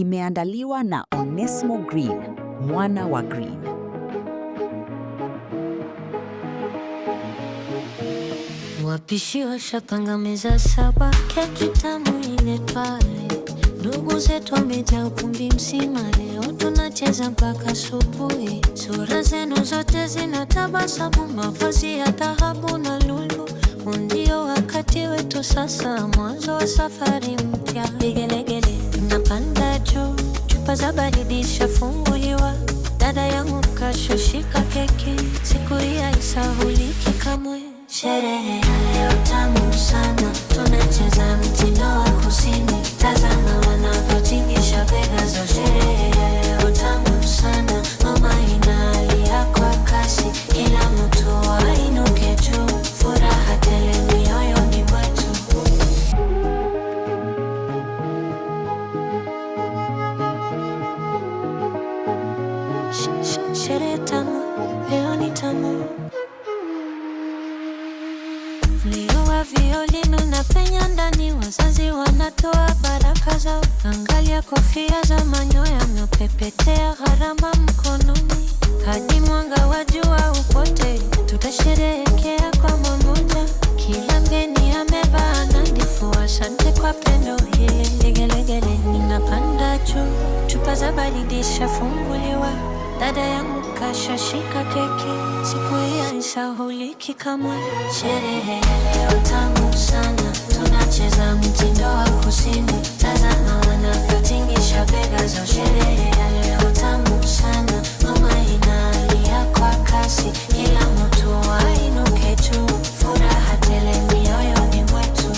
Imeandaliwa na Onesmo Green, mwana wa Green. Wapishi washapanga meza saba, keki tamu ile pale. Ndugu zetu wamejaa ukumbi mzima, leo tunacheza mpaka asubuhi. Sura zenu zote zinatabasamu, mavazi ya dhahabu na lulu. Ndio wakati wetu sasa, mwanzo wa safari mpya. Vigelegele tunapanda juu, chupa za baridi zishafunguliwa. Dada yangu kashashika keki, siku hii haisahuliki kamwe. Sherehe ya leo tamu sana, tunacheza mtindo wa kusini. Tazama wanavyotingisha bega zao. Sherehe ya leo tamu sana, mama inalia kwa kasi. Kila mtu ainuke juu, furaha tele mioyoni mwetu. Sherehe tamu, leo ni tamu. Mlio wa violino na penya ndani, wazazi wanatoa baraka zao. Angalia kofia za manyoya yanapepetea, gharama mkononi. Hadi mwanga wa jua upote, tutasherehekea kwa pamoja. Kila mgeni amevaa nadhifu, asante kwa pendo hili. Legelegele ninapanda juu, chupa za baridi zishafunguliwa. Dada yangu kashashika keki, siku hii haisahuliki kamwe. Sherehe ya leo tamu sana, tunacheza mtindo wa kusini. Tazama wanavyotingisha bega zao. Sherehe ya leo tamu sana, mama inalia kwa kasi. Kila mtu ainuke juu, furaha tele mioyoni mwetu.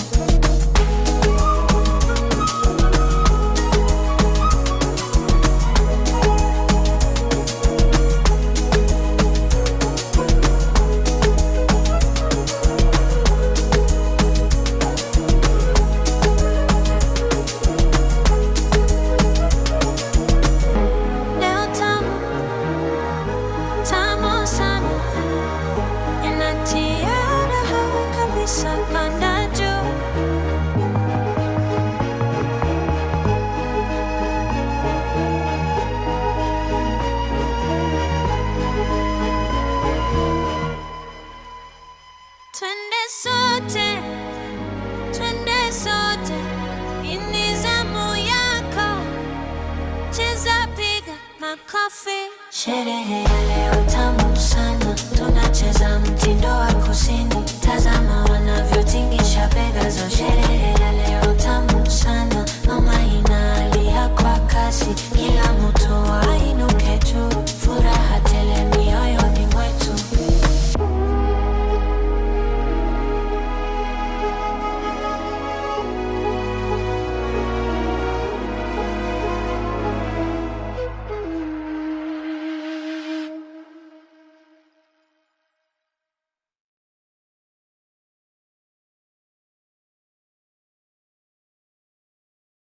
Twende sote, ini zamu yako. Cheza piga makofi. Sherehe ya leo tamu sana, tunacheza mtindo wa kusini. Tazama wanavyotingisha bega zao. Sherehe